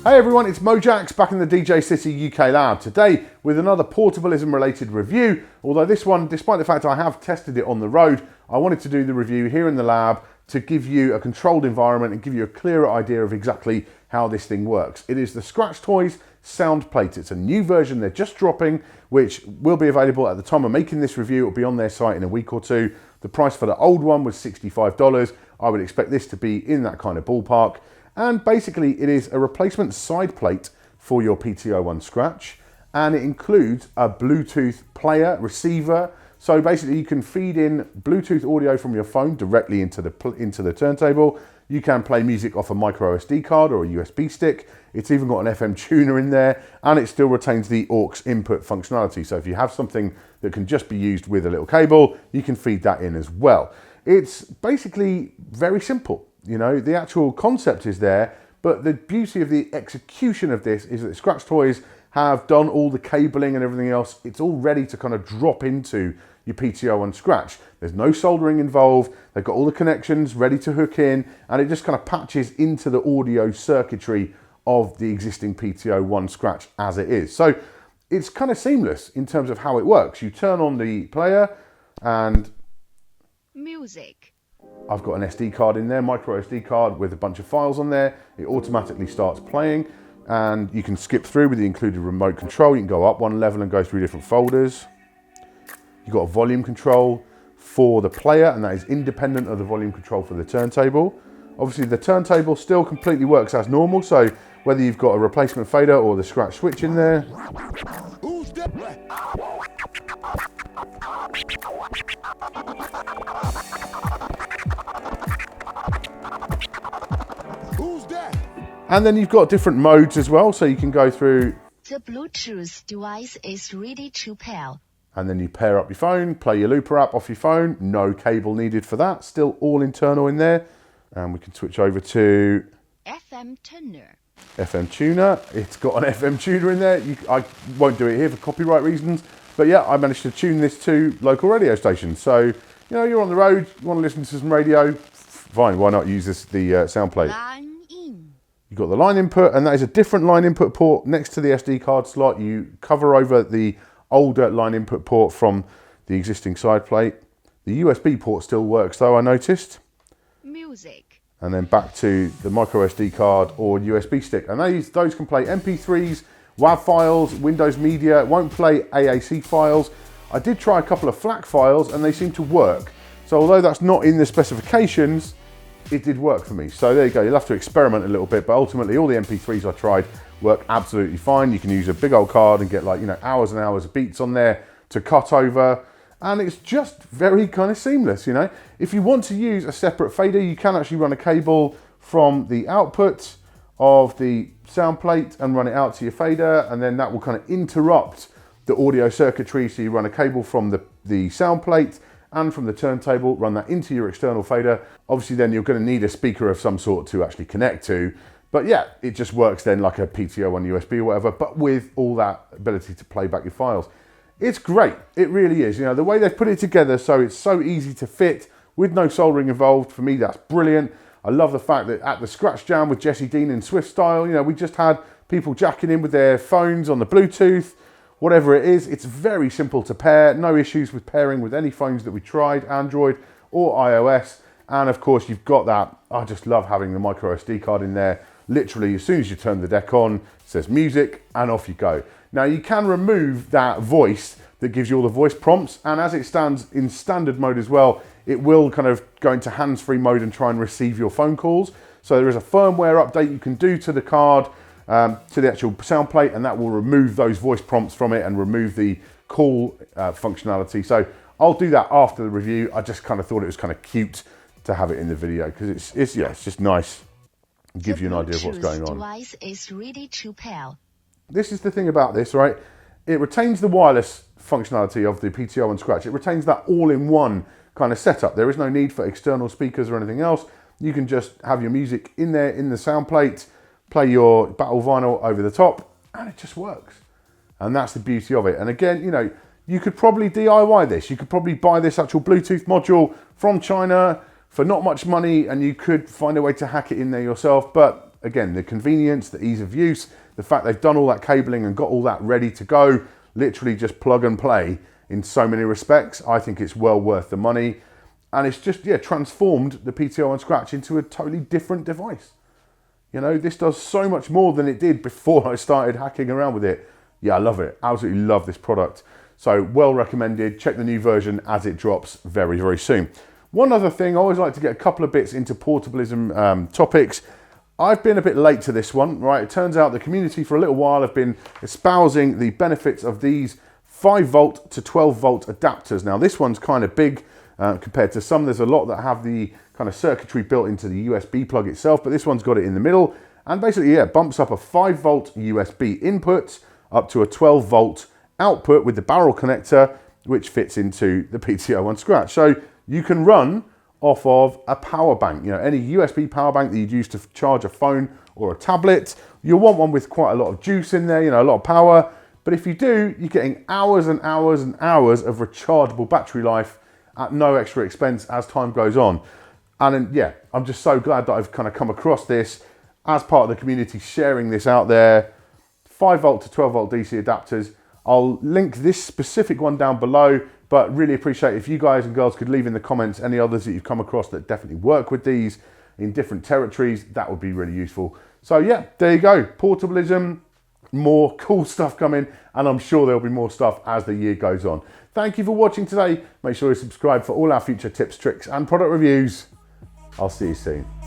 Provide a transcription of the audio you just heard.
Hey everyone, it's Mojaxx back in the DJcity UK lab today with another portablism related review. Although this one, despite the fact I have tested it on the road, I wanted to do the review here in the lab to give you a controlled environment and give you a clearer idea of exactly how this thing works. It is the Scratch Toys sound plate. It's a new version they're just dropping, which will be available at the time of making this review. It'll be on their site in a week or two. The price for the old one was $65. I would expect this to be in that kind of ballpark. And basically it is a replacement side plate for your PT01 Scratch, and it includes a Bluetooth player receiver. So basically you can feed in Bluetooth audio from your phone directly into the turntable. You can play music off a micro SD card or a USB stick. It's even got an FM tuner in there, and it still retains the aux input functionality. So if you have something that can just be used with a little cable, you can feed that in as well. It's basically very simple. You know, the actual concept is there, but the beauty of the execution of this is that Scratch Toys have done all the cabling and everything else. It's all ready to kind of drop into your PT01 Scratch. There's no soldering involved. They've got all the connections ready to hook in, and it just kind of patches into the audio circuitry of the existing PT01 Scratch as it is. So it's kind of seamless in terms of how it works. You turn on the player and music. I've got an SD card in there, micro SD card with a bunch of files on there. It automatically starts playing, and you can skip through with the included remote control. You can go up one level and go through different folders. You've got a volume control for the player, and that is independent of the volume control for the turntable. Obviously the turntable still completely works as normal, so whether you've got a replacement fader or the Scratch switch in there. And then you've got different modes as well, so you can go through. The Bluetooth device is ready to pair. And then you pair up your phone, play your Looper app off your phone. No cable needed for that. Still all internal in there. And we can switch over to FM tuner. FM tuner. It's got an FM tuner in there. I won't do it here for copyright reasons. But yeah, I managed to tune this to local radio stations. So, you know, you're on the road, you want to listen to some radio, fine, why not use the sound plate? You've got the line input, and that is a different line input port next to the SD card slot. You cover over the older line input port from the existing side plate. The USB port still works though, I noticed. Music. And then back to the micro SD card or USB stick. And those can play MP3s, WAV files, Windows Media. It won't play AAC files. I did try a couple of FLAC files and they seem to work. So although that's not in the specifications, it did work for me. So there you go, you'll have to experiment a little bit, but ultimately all the MP3s I tried work absolutely fine. You can use a big old card and get, like, you know, hours and hours of beats on there to cut over, and it's just very kind of seamless, you know. If you want to use a separate fader, you can actually run a cable from the output of the sound plate and run it out to your fader, and then that will kind of interrupt the audio circuitry. So you run a cable from the sound plate and from the turntable, run that into your external fader. Obviously then you're going to need a speaker of some sort to actually connect to, but yeah, it just works then like a PT01 USB or whatever, but with all that ability to play back your files. It's great, it really is. You know, the way they've put it together, so it's so easy to fit with no soldering involved, for me that's brilliant. I love the fact that at the Scratch Jam with Jesse Dean in Swift Style, you know, we just had people jacking in with their phones on the Bluetooth, whatever it is. It's very simple to pair, no issues with pairing with any phones that we tried, Android or iOS. And of course you've got that, I just love having the micro SD card in there. Literally as soon as you turn the deck on, it says music and off you go. Now you can remove that voice that gives you all the voice prompts, and as it stands in standard mode as well, it will kind of go into hands-free mode and try and receive your phone calls. So there is a firmware update you can do to the card, to the actual sound plate, and that will remove those voice prompts from it and remove the call functionality. So I'll do that after the review. I just kind of thought it was kind of cute to have it in the video because it's just nice. Give you an idea of what's going on. Device is ready to pair. This is the thing about this, right? It retains the wireless functionality of the PT01 Scratch. It retains that all-in-one kind of setup. There is no need for external speakers or anything else. You can just have your music in there in the sound plate, play your battle vinyl over the top, and it just works. And that's the beauty of it. And again, you know, you could probably DIY this. You could probably buy this actual Bluetooth module from China for not much money, and you could find a way to hack it in there yourself. But again, the convenience, the ease of use, the fact they've done all that cabling and got all that ready to go, literally just plug and play in so many respects. I think it's well worth the money. And it's just, yeah, transformed the PT01 Scratch into a totally different device. You know, this does so much more than it did before I started hacking around with it. Yeah, I love it. Absolutely love this product. So well recommended. Check the new version as it drops very, very soon. One other thing, I always like to get a couple of bits into portablism topics. I've been a bit late to this one, right? It turns out the community for a little while have been espousing the benefits of these 5 volt to 12 volt adapters. Now this one's kind of big compared to some. There's a lot that have the kind of circuitry built into the USB plug itself, but this one's got it in the middle. And basically, yeah, bumps up a 5 volt USB input up to a 12 volt output with the barrel connector, which fits into the PT01 Scratch. So you can run off of a power bank, you know, any USB power bank that you'd use to charge a phone or a tablet. You'll want one with quite a lot of juice in there, you know, a lot of power. But if you do, you're getting hours and hours and hours of rechargeable battery life at no extra expense as time goes on. And then, yeah, I'm just so glad that I've kind of come across this as part of the community, sharing this out there. 5 volt to 12 volt DC adapters. I'll link this specific one down below, but really appreciate if you guys and girls could leave in the comments any others that you've come across that definitely work with these in different territories. That would be really useful. So yeah, there you go. Portablism, more cool stuff coming, and I'm sure there'll be more stuff as the year goes on. Thank you for watching today. Make sure you subscribe for all our future tips, tricks, and product reviews. I'll see you soon.